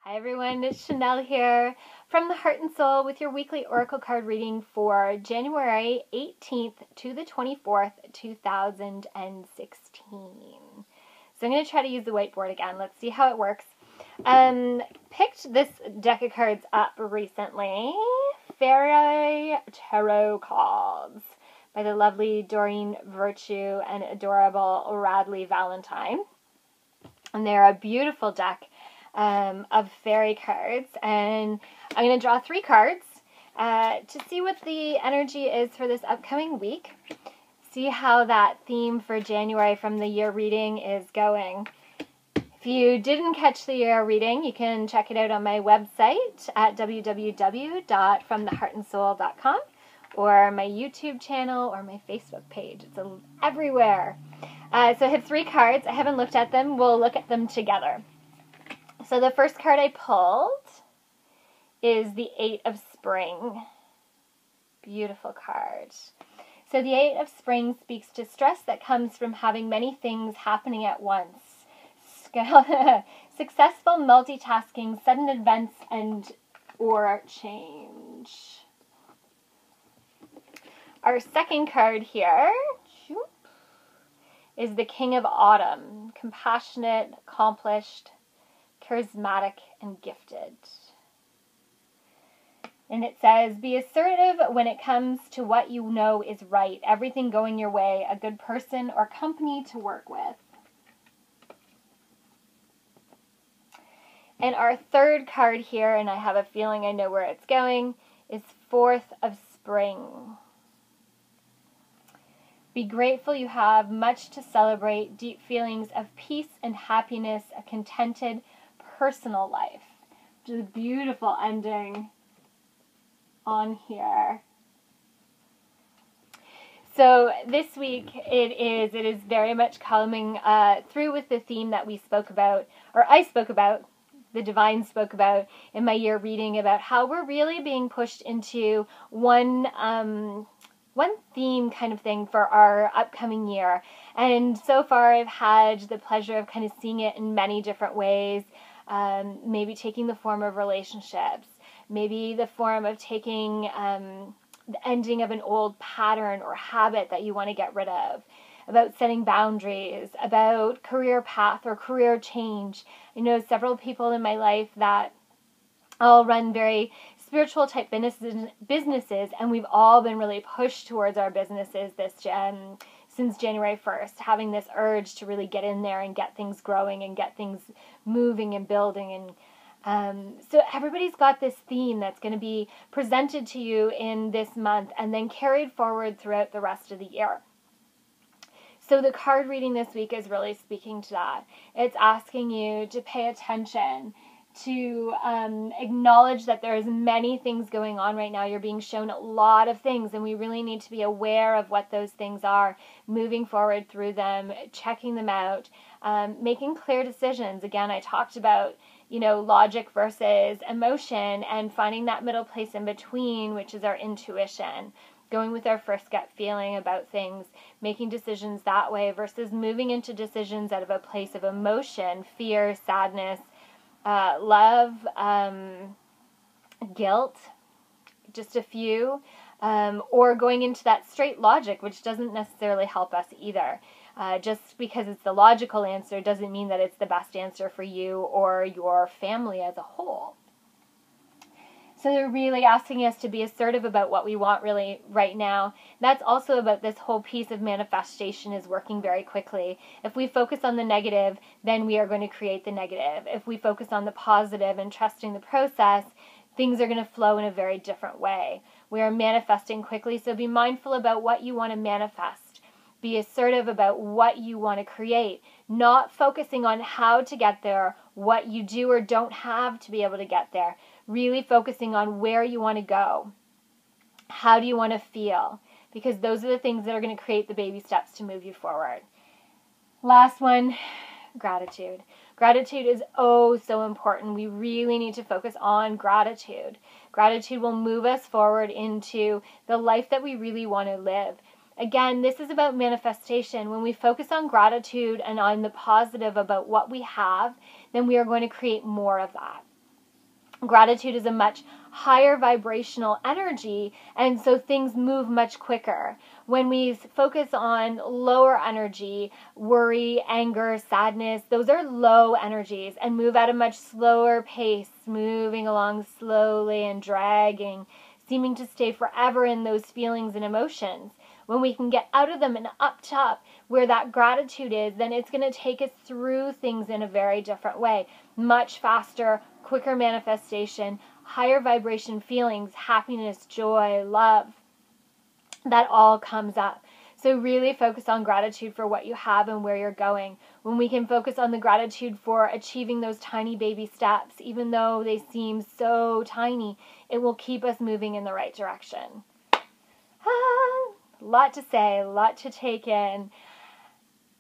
Hi everyone, it's Shanel here from the Heart and Soul with your weekly Oracle card reading for January 18th to the 24th, 2016. So I'm going to try to use the whiteboard again. Let's see how it works. Picked this deck of cards up recently. Fairy Tarot Cards by the lovely Doreen Virtue and adorable Radley Valentine. And they're a beautiful deck of fairy cards, and I'm going to draw 3 cards to see what the energy is for this upcoming week, see how that theme for January from the year reading is going. If you didn't catch the year reading, you can check it out on my website at www.fromtheheartandsoul.com or my YouTube channel or my Facebook page. It's everywhere. So I have 3 cards. I haven't looked at them. We'll look at them together. So the first card I pulled is the 8 of Spring. Beautiful card. So the 8 of Spring speaks to stress that comes from having many things happening at once. Successful multitasking, sudden events, and or change. Our second card here is the King of Autumn. Compassionate, accomplished, charismatic, and gifted. And it says, be assertive when it comes to what you know is right. Everything going your way, a good person or company to work with. And our third card here, and I have a feeling I know where it's going, is 4th of Spring. Be grateful you have much to celebrate, deep feelings of peace and happiness, a contented personal life. Which is a beautiful ending on here. So this week it is very much coming through with the theme that we spoke about, or I spoke about, the Divine spoke about in my year reading, about how we're really being pushed into one theme kind of thing for our upcoming year. And so far I've had the pleasure of kind of seeing it in many different ways. Maybe taking the form of relationships, maybe the form of taking the ending of an old pattern or habit that you want to get rid of, about setting boundaries, about career path or career change. I know several people in my life that all run very spiritual type businesses, and we've all been really pushed towards our businesses since January 1st, having this urge to really get in there and get things growing and get things moving and building. And so everybody's got this theme that's going to be presented to you in this month and then carried forward throughout the rest of the year. So the card reading this week is really speaking to that. It's asking you to pay attention, to acknowledge that there's many things going on right now. You're being shown a lot of things, and we really need to be aware of what those things are, moving forward through them, checking them out, making clear decisions. Again, I talked about, logic versus emotion, and finding that middle place in between, which is our intuition. Going with our first gut feeling about things, making decisions that way versus moving into decisions out of a place of emotion, fear, sadness, love, guilt, just a few, or going into that straight logic, which doesn't necessarily help us either. Just because it's the logical answer doesn't mean that it's the best answer for you or your family as a whole. So they're really asking us to be assertive about what we want really right now. That's also about this whole piece of manifestation is working very quickly. If we focus on the negative, then we are going to create the negative. If we focus on the positive and trusting the process, things are going to flow in a very different way. We are manifesting quickly, so be mindful about what you want to manifest. Be assertive about what you want to create, not focusing on how to get there, what you do or don't have to be able to get there. Really focusing on where you want to go. How do you want to feel? Because those are the things that are going to create the baby steps to move you forward. Last one, gratitude. Gratitude is so important. We really need to focus on gratitude. Gratitude will move us forward into the life that we really want to live. Again, this is about manifestation. When we focus on gratitude and on the positive about what we have, then we are going to create more of that. Gratitude is a much higher vibrational energy, and so things move much quicker. When we focus on lower energy, worry, anger, sadness, those are low energies and move at a much slower pace, moving along slowly and dragging, seeming to stay forever in those feelings and emotions. When we can get out of them and up top where that gratitude is, then it's going to take us through things in a very different way. Much faster, quicker manifestation, higher vibration feelings, happiness, joy, love. That all comes up. So really focus on gratitude for what you have and where you're going. When we can focus on the gratitude for achieving those tiny baby steps, even though they seem so tiny, it will keep us moving in the right direction. A lot to say, a lot to take in.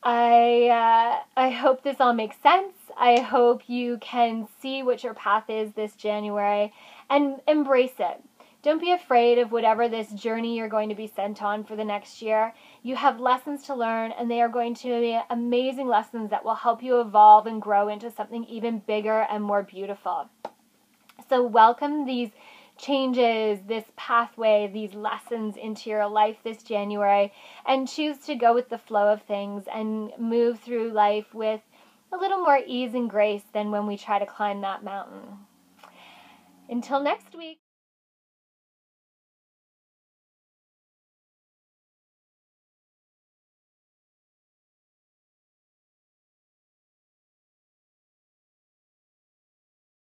I hope this all makes sense. I hope you can see what your path is this January and embrace it. Don't be afraid of whatever this journey you're going to be sent on for the next year. You have lessons to learn, and they are going to be amazing lessons that will help you evolve and grow into something even bigger and more beautiful. So welcome these changes, this pathway, these lessons into your life this January, and choose to go with the flow of things and move through life with a little more ease and grace than when we try to climb that mountain. Until next week.